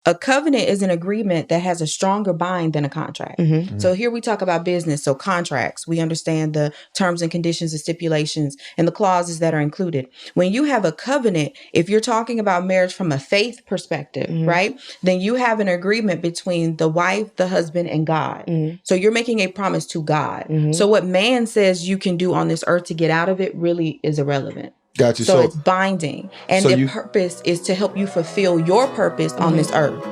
A covenant is an agreement that has a stronger bind than a contract. So here we talk about business. So contracts, we understand the terms and conditions, the stipulations, and the clauses that are included. When you have a covenant, if you're talking about marriage from a faith perspective, right, then you have an agreement between the wife, the husband, and God. So you're making a promise to God. So what man says you can do on this earth to get out of it really is irrelevant. Gotcha. So it's binding. And the purpose is to help you fulfill your purpose on this earth.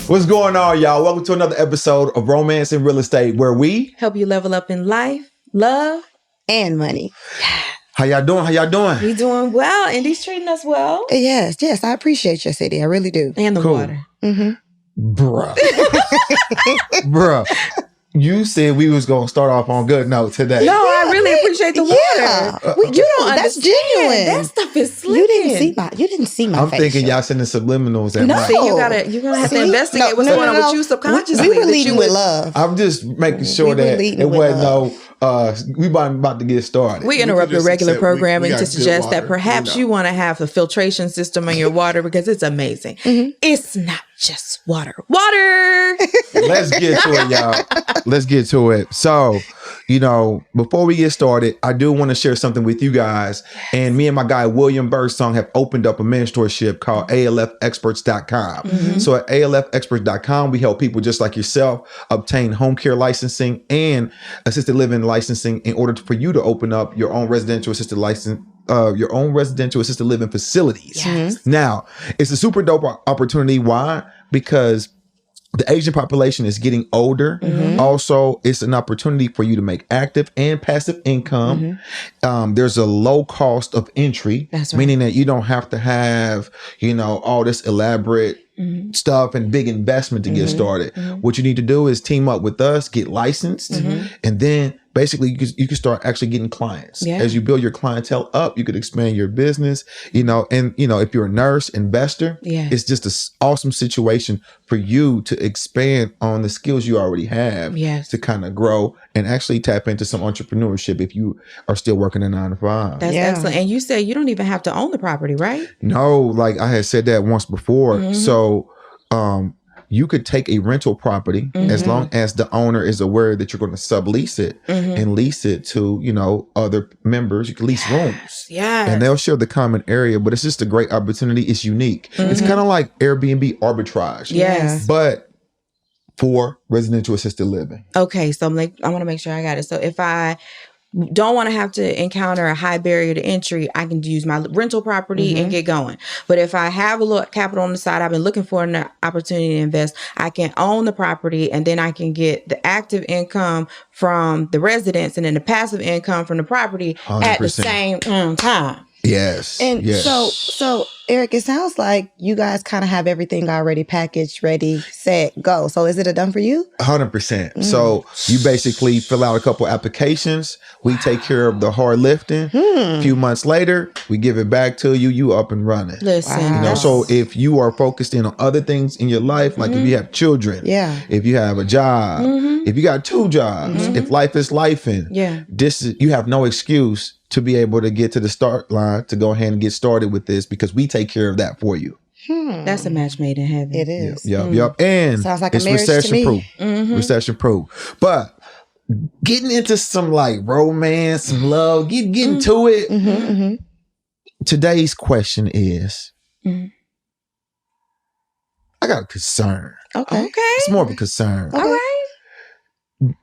What's going on, y'all? Welcome to another episode of Romance and Real Estate, where we help you level up in life, love, and money. How y'all doing? We doing well. Indy's treating us well. Yes. I appreciate your city. I really do. And the water. Bruh. You said we was going to start off on good note today. No, I really appreciate the water. You don't That's understand. genuine. That stuff is slick. You didn't see my I'm face. thinking y'all sending subliminals at No. my... See, you're gonna have to investigate what's going on with you subconsciously. We were leading with love. I'm just making sure that it wasn't we about to get started. We interrupt the regular programming to suggest that perhaps you want to have a filtration system in your water because it's amazing. It's not just water. Let's get to it, y'all. Let's get to it. So, before we get started, I do want to share something with you guys. And me and my guy, William Birdsong, have opened up a mentorship called ALFexperts.com. So at ALFexperts.com, we help people just like yourself obtain home care licensing and assisted living licensing in order for you to open up your own residential assisted living facilities. Yes. Now, it's a super dope opportunity. Why? Because the Asian population is getting older. Also, it's an opportunity for you to make active and passive income. There's a low cost of entry, meaning that you don't have to have, all this elaborate stuff and big investment to get started. What you need to do is team up with us, get licensed, and then basically you can start actually getting clients. As you build your clientele up, you could expand your business, and if you're a nurse, investor, it's just an awesome situation for you to expand on the skills you already have to kind of grow and actually tap into some entrepreneurship if you are still working a 9-to-5. That's excellent. And you say you don't even have to own the property, right? No, like I had said that once before. So you could take a rental property as long as the owner is aware that you're going to sublease it and lease it to, other members. You can lease rooms. And they'll share the common area, but it's just a great opportunity. It's unique. It's kind of like Airbnb arbitrage. But for residential assisted living. Okay. So I want to make sure I got it. So if I don't want to have to encounter a high barrier to entry, I can use my rental property and get going. But if I have a little capital on the side, I've been looking for an opportunity to invest, I can own the property and then I can get the active income from the residents and then the passive income from the property 100%. At the same time. Yes. And so Eric, it sounds like you guys kind of have everything already packaged, ready, set, go. So is it a done for you? 100%. So you basically fill out a couple applications. We take care of the hard lifting. A few months later, we give it back to you. You up and running. Listen. So if you are focused in on other things in your life, like if you have children, if you have a job, if you got 2 jobs, if life is lifing, you have no excuse to be able to get to the start line to go ahead and get started with this because we take care of that for you. That's a match made in heaven. It is. Yep. And sounds like it's recession proof. Recession proof. But getting into some like romance, some love, getting to it. Today's question is, I got a concern. Okay. It's more of a concern. All right.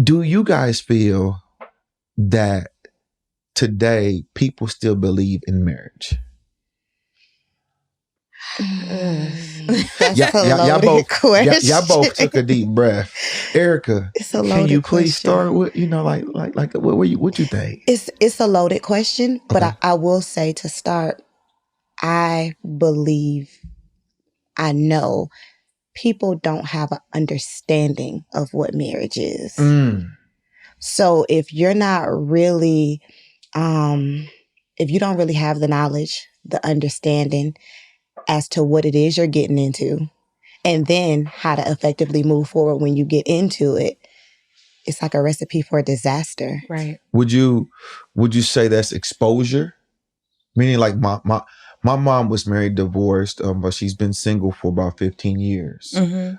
Do you guys feel that today people still believe in marriage? Y'all both took a deep breath. Erica, can you please start with what you think? It's a loaded question, but I will say to start, I know people don't have an understanding of what marriage is. So if you're not really if you don't really have the knowledge, the understanding as to what it is you're getting into, and then how to effectively move forward when you get into it, it's like a recipe for a disaster. Right. Would you say that's exposure? Meaning like my mom was married, divorced, but she's been single for about 15 years. And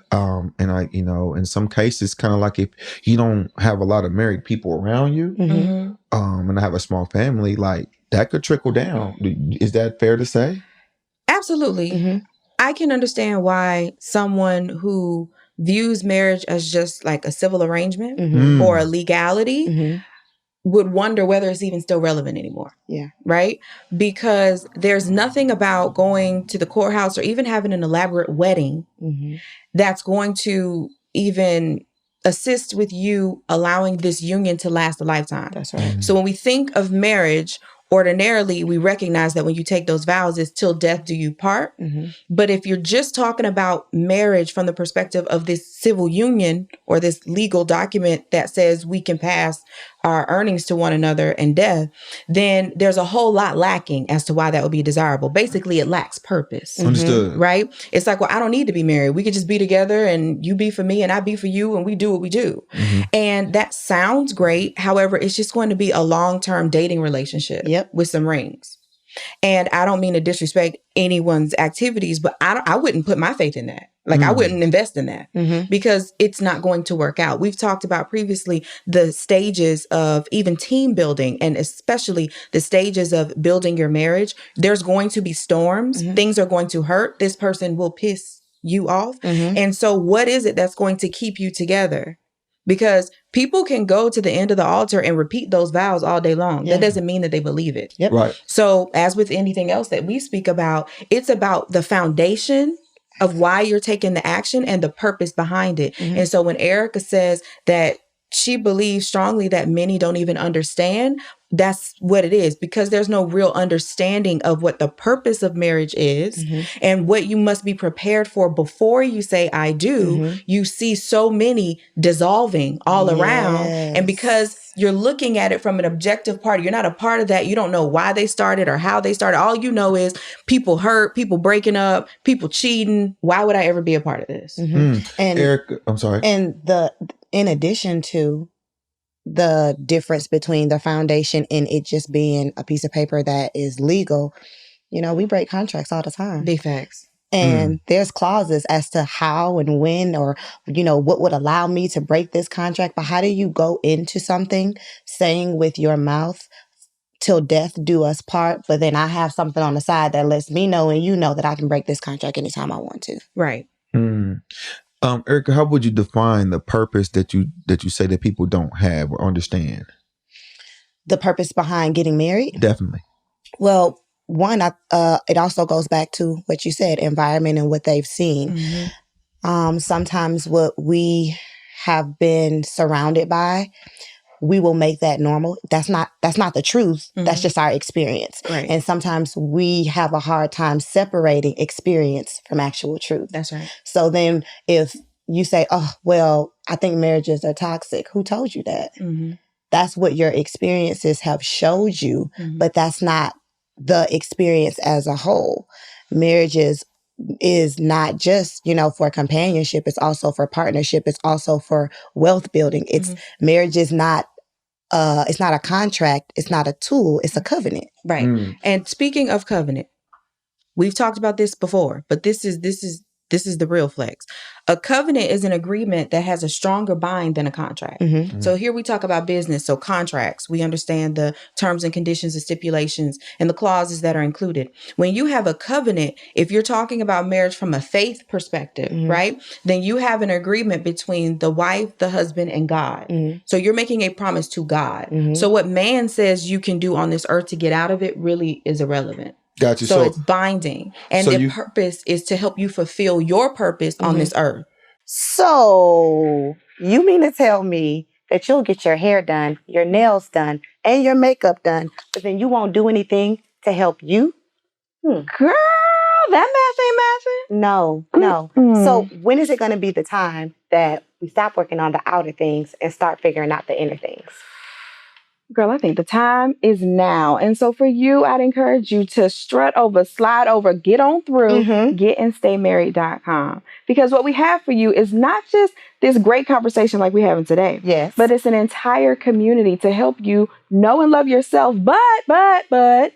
I, in some cases, kind of like if you don't have a lot of married people around you, and I have a small family, like that could trickle down. Is that fair to say? Absolutely. I can understand why someone who views marriage as just like a civil arrangement or a legality would wonder whether it's even still relevant anymore. Yeah. Right? Because there's nothing about going to the courthouse or even having an elaborate wedding that's going to even assist with you allowing this union to last a lifetime. That's right. So when we think of marriage, ordinarily, we recognize that when you take those vows, it's till death do you part. But if you're just talking about marriage from the perspective of this civil union or this legal document that says we can pass our earnings to one another and death, then there's a whole lot lacking as to why that would be desirable. Basically, it lacks purpose. Understood. Right? It's like, well, I don't need to be married. We could just be together and you be for me and I be for you and we do what we do. And that sounds great. However, it's just going to be a long-term dating relationship with some rings. And I don't mean to disrespect anyone's activities, but I wouldn't put my faith in that. Like I wouldn't invest in that because it's not going to work out. We've talked about previously the stages of even team building and especially the stages of building your marriage. There's going to be storms. Things are going to hurt. This person will piss you off. And so what is it that's going to keep you together? Because people can go to the end of the altar and repeat those vows all day long. That doesn't mean that they believe it. Right. So as with anything else that we speak about, it's about the foundation of why you're taking the action and the purpose behind it. And so when Erica says that she believes strongly that many don't even understand, that's what it is, because there's no real understanding of what the purpose of marriage is and what you must be prepared for before you say, I do. You see so many dissolving all around. And because you're looking at it from an objective part, you're not a part of that. You don't know why they started or how they started. All you know is people hurt, people breaking up, people cheating. Why would I ever be a part of this? And Eric, I'm sorry. And in addition to the difference between the foundation and it just being a piece of paper that is legal, we break contracts all the time. Big facts. And there's clauses as to how and when or, what would allow me to break this contract. But how do you go into something saying with your mouth, till death do us part, but then I have something on the side that lets me know and that I can break this contract anytime I want to. Right. Erica, how would you define the purpose that you say that people don't have or understand? The purpose behind getting married? Definitely. Well, one, it also goes back to what you said, environment and what they've seen. Sometimes what we have been surrounded by, we will make that normal. That's not the truth. That's just our experience. Right. And sometimes we have a hard time separating experience from actual truth. That's right. So then if you say, oh, well, I think marriages are toxic. Who told you that? That's what your experiences have showed you, but that's not the experience as a whole. Marriages is not just, for companionship. It's also for partnership. It's also for wealth building. Marriage is not, it's not a contract. It's not a tool. It's a covenant. Right. And speaking of covenant, we've talked about this before, but this is the real flex. A covenant is an agreement that has a stronger bind than a contract. So here we talk about business. So contracts, we understand the terms and conditions, the stipulations, and the clauses that are included. When you have a covenant, if you're talking about marriage from a faith perspective, right, then you have an agreement between the wife, the husband, and God. So you're making a promise to God. So what man says you can do on this earth to get out of it really is irrelevant. Gotcha. So it's binding. And the purpose is to help you fulfill your purpose on this earth. So you mean to tell me that you'll get your hair done, your nails done, and your makeup done, but then you won't do anything to help you? Girl, that math ain't mathing. No. So when is it going to be the time that we stop working on the outer things and start figuring out the inner things? Girl, I think the time is now. And so for you, I'd encourage you to strut over, slide over, get on through, getandstaymarried.com. Because what we have for you is not just this great conversation like we're having today. Yes. But it's an entire community to help you know and love yourself, but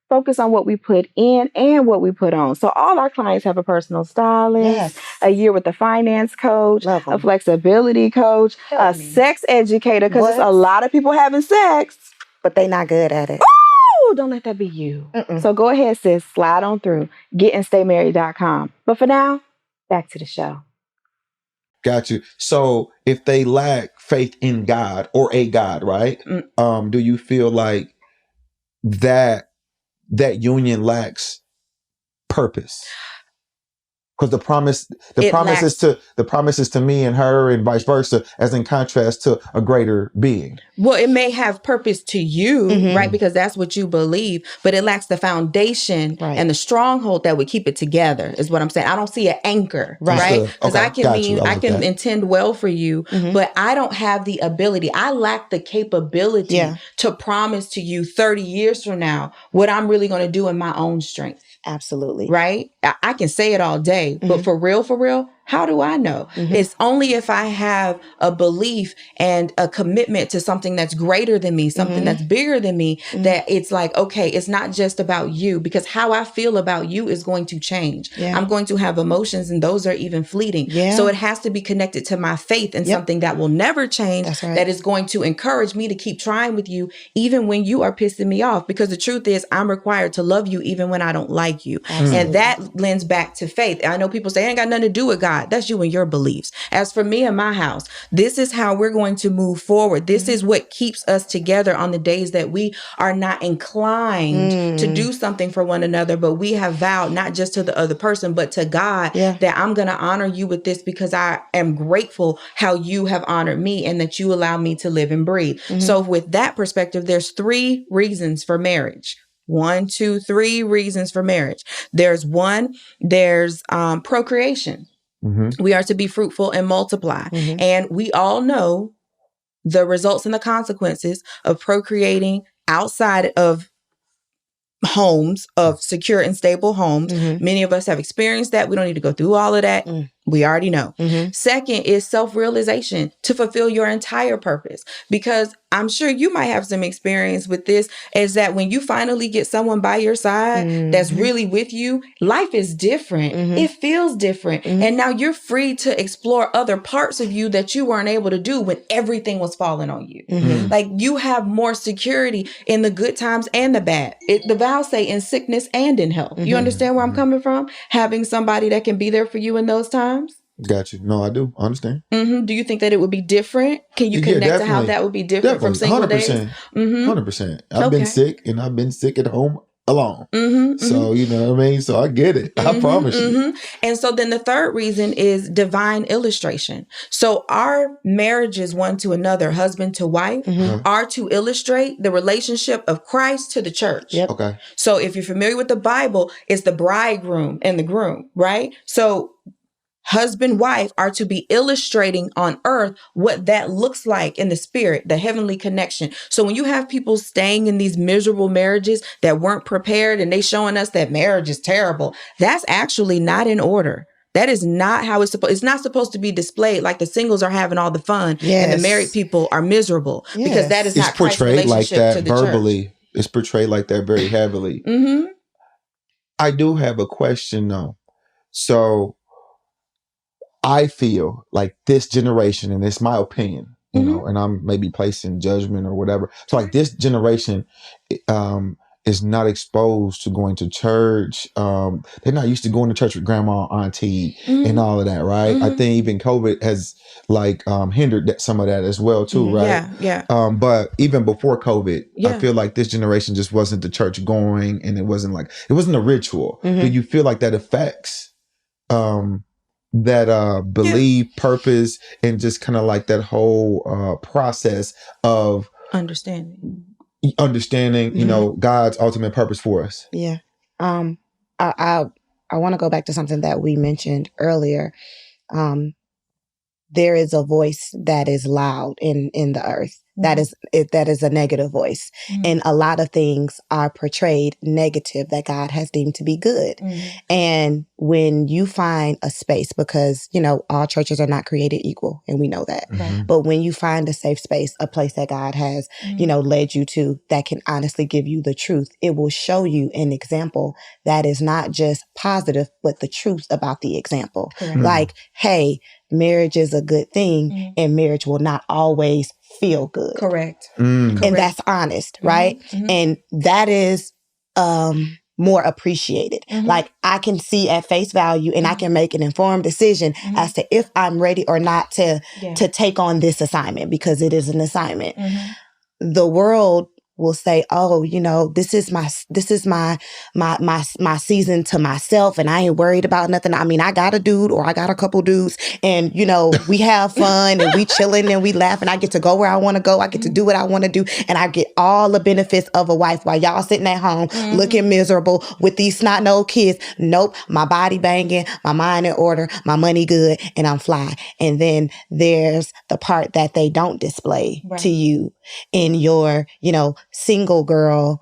focus on what we put in and what we put on. So all our clients have a personal stylist, a year with a finance coach, a flexibility coach, a sex educator, because there's a lot of people having sex, but they not good at it. Ooh, don't let that be you. So go ahead, sis, slide on through, getandstaymarried.com. But for now, back to the show. Got you. So if they lack faith in God or a God, right? Do you feel like that union lacks purpose? Because the promise is to me and her and vice versa, as in contrast to a greater being. Well, it may have purpose to you, right? Because that's what you believe, but it lacks the foundation and the stronghold that would keep it together, is what I'm saying. I don't see an anchor, right? Because I can intend well for you, but I don't have the ability. I lack the capability to promise to you 30 years from now what I'm really going to do in my own strength. Absolutely. Right? I can say it all day, but for real, how do I know? It's only if I have a belief and a commitment to something that's greater than me, something that's bigger than me, that it's like, okay, it's not just about you, because how I feel about you is going to change. I'm going to have emotions, and those are even fleeting. So it has to be connected to my faith in something that will never change, that is going to encourage me to keep trying with you, even when you are pissing me off. Because the truth is, I'm required to love you even when I don't like you. And that lends back to faith. I know people say, it ain't got nothing to do with God. That's you and your beliefs. As for me and my house, this is how we're going to move forward. This is what keeps us together on the days that we are not inclined to do something for one another, but we have vowed not just to the other person, but to God, that I'm going to honor you with this, because I am grateful how you have honored me and that you allow me to live and breathe. So with that perspective, there's 3 reasons for marriage. 1, 2, 3 reasons for marriage. There's procreation. We are to be fruitful and multiply. And we all know the results and the consequences of procreating outside of homes, of secure and stable homes. Many of us have experienced that. We don't need to go through all of that. We already know. Second is self-realization, to fulfill your entire purpose. Because I'm sure you might have some experience with this, is that when you finally get someone by your side that's really with you, life is different. It feels different. And now you're free to explore other parts of you that you weren't able to do when everything was falling on you. Like, you have more security in the good times and the bad. The vows say in sickness and in health. You understand where I'm coming from? Having somebody that can be there for you in those times. Got you. No, I do. I understand. Do you think that it would be different? Can you connect to how that would be different from single 100%, days? 100%. I've been sick, and I've been sick at home alone. So, you know what I mean? So I get it. I promise you. And so then the third reason is divine illustration. So our marriages, one to another, husband to wife, are to illustrate the relationship of Christ to the church. Okay. So if you're familiar with the Bible, it's the bridegroom and the groom, right? So husband, wife are to be illustrating on earth what that looks like in the spirit, the heavenly connection. So when you have people staying in these miserable marriages that weren't prepared, and they showing us that marriage is terrible, that's actually not in order. That is not how it's not supposed to be displayed, like the singles are having all the fun and the married people are miserable, because that is not Christ's relationship like that to the verbally. Church. It's portrayed like that very heavily. I do have a question though. So I feel like this generation, and it's my opinion, you know, and I'm maybe placing judgment or whatever. So like this generation is not exposed to going to church. They're not used to going to church with grandma, auntie, and all of that, right? I think even COVID has like hindered some of that as well too, right? But even before COVID, I feel like this generation just wasn't the church going, and it wasn't a ritual. Do you feel like that affects that belief, purpose, and just kind of like that whole process of understanding, you know, God's ultimate purpose for us? I want to go back to something that we mentioned earlier. there is a voice that is loud in the earth. That is a negative voice. And a lot of things are portrayed negative that God has deemed to be good. And when you find a space, because, you know, all churches are not created equal, and we know that. But when you find a safe space, a place that God has, you know, led you to, that can honestly give you the truth, it will show you an example that is not just positive, but the truth about the example. Like, hey, marriage is a good thing, and marriage will not always feel good. Correct. And that's honest, right? And that is more appreciated. Like, I can see at face value, and I can make an informed decision as to if I'm ready or not to take on this assignment, because it is an assignment. The world will say, oh, you know, this is my season to myself, and I ain't worried about nothing. I mean, I got a dude, or I got a couple dudes, and, you know, we have fun and we chilling and we laugh, and I get to go where I want to go. I get to do what I want to do, and I get all the benefits of a wife while y'all sitting at home looking miserable with these snot-nosed kids. Nope, my body banging, my mind in order, my money good, and I'm fly. And then there's the part that they don't display to you in your, you know, single girl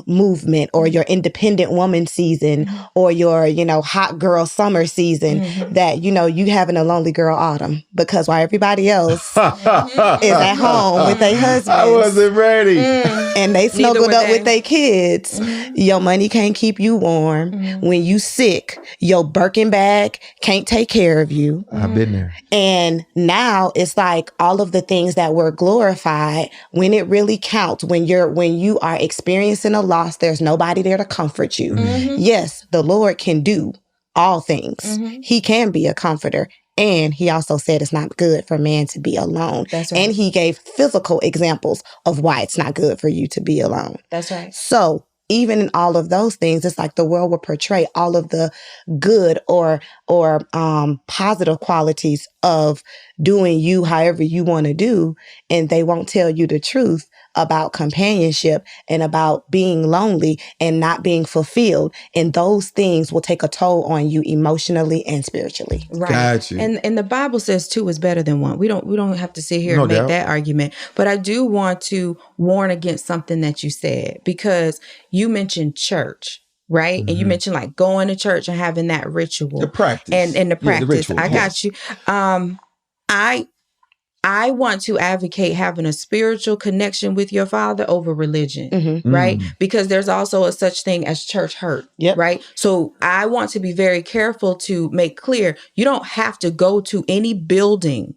movement, or your independent woman season, or your, you know, hot girl summer season, that, you know, you having a lonely girl autumn, because while everybody else is at home with their husbands, I wasn't ready, and they snuggled up with their kids, your money can't keep you warm. When you sick, your Birkin bag can't take care of you. I've been there. And now it's like all of the things that were glorified, when it really counts, when you are experiencing a loss, there's nobody there to comfort you. Yes, the Lord can do all things. He can be a comforter. And he also said it's not good for man to be alone. That's right. And he gave physical examples of why it's not good for you to be alone. That's right. So even in all of those things, it's like the world will portray all of the good or positive qualities of doing you however you want to do, and they won't tell you the truth about companionship and about being lonely and not being fulfilled. And those things will take a toll on you emotionally and spiritually. Right. Got you. And the Bible says 2 is better than 1. We don't have to sit here and make that argument. But I do want to warn against something that you said, because you mentioned church. Right. And you mentioned like going to church and having that ritual. The practice. And the practice. The ritual, I got you. I want to advocate having a spiritual connection with your father over religion, right? Because there's also a such thing as church hurt, right? So I want to be very careful to make clear, you don't have to go to any building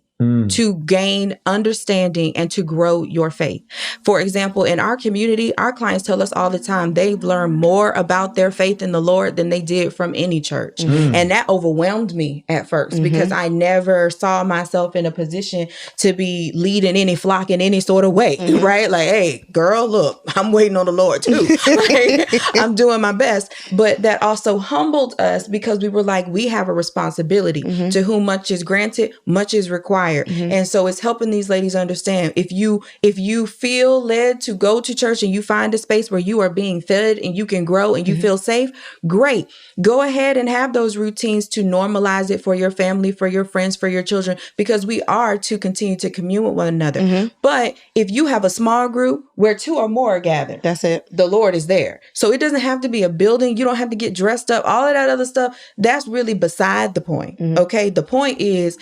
to gain understanding and to grow your faith. For example, in our community, our clients tell us all the time they've learned more about their faith in the Lord than they did from any church. And that overwhelmed me at first, because I never saw myself in a position to be leading any flock in any sort of way, right? Like, hey, girl, look, I'm waiting on the Lord too. Right? I'm doing my best. But that also humbled us, because we were like, we have a responsibility. To whom much is granted, much is required. And so it's helping these ladies understand, if you feel led to go to church and you find a space where you are being fed and you can grow and you feel safe, great. Go ahead and have those routines to normalize it for your family, for your friends, for your children, because we are to continue to commune with one another. But if you have a small group where 2 or more are gathered, that's it. The Lord is there. So it doesn't have to be a building. You don't have to get dressed up. All of that other stuff, that's really beside the point. Okay. The point is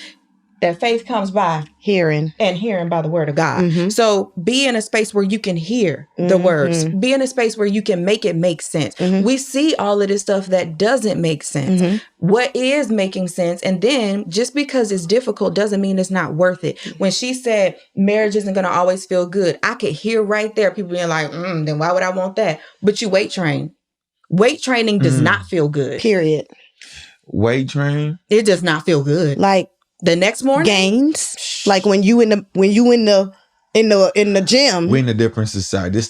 that faith comes by hearing by the word of God. So be in a space where you can hear the words. Be in a space where you can make it make sense. We see all of this stuff that doesn't make sense. What is making sense? And then just because it's difficult doesn't mean it's not worth it. When she said marriage isn't going to always feel good, I could hear right there people being like, then why would I want that? But you weight train. Weight training does not feel good. Period. Weight train? It does not feel good. Like, the next morning, gains, like when you in the gym. We're in a different society.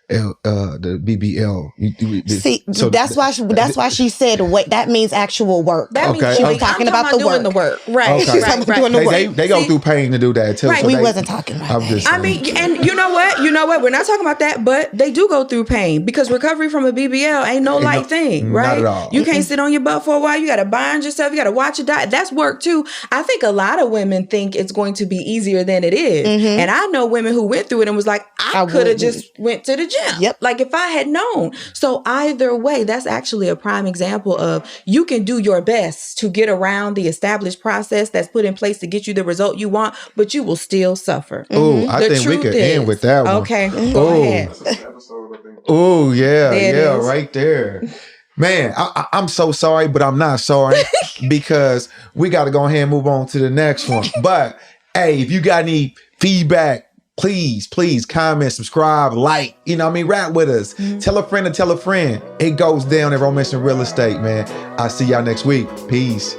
the BBL. See, that's why she said wait. That means actual work. That means she was talking about the doing work. the work, right? Okay. She's talking about doing the work. They go through pain to do that too. Right. So We wasn't talking about that. I mean, and you know what? We're not talking about that, but they do go through pain because recovery from a BBL ain't no light thing, right? Not at all. You can't sit on your butt for a while. You got to bind yourself. You got to watch your diet. That's work too. I think a lot of women think it's going to be easier than it is. And I know women who went through it and was like, I could have just went to the gym. Yep. Like if I had known. So either way, that's actually a prime example of you can do your best to get around the established process that's put in place to get you the result you want, but you will still suffer. Oh, I think we could end with that one. Okay, go ahead. Oh, yeah, is. right there. Man, I'm so sorry, but I'm not sorry because we got to go ahead and move on to the next one. But hey, if you got any feedback, please comment, subscribe, like, rap with us. Tell a friend to tell a friend. It goes down at Romance and Real Estate, man. I'll see y'all next week. Peace.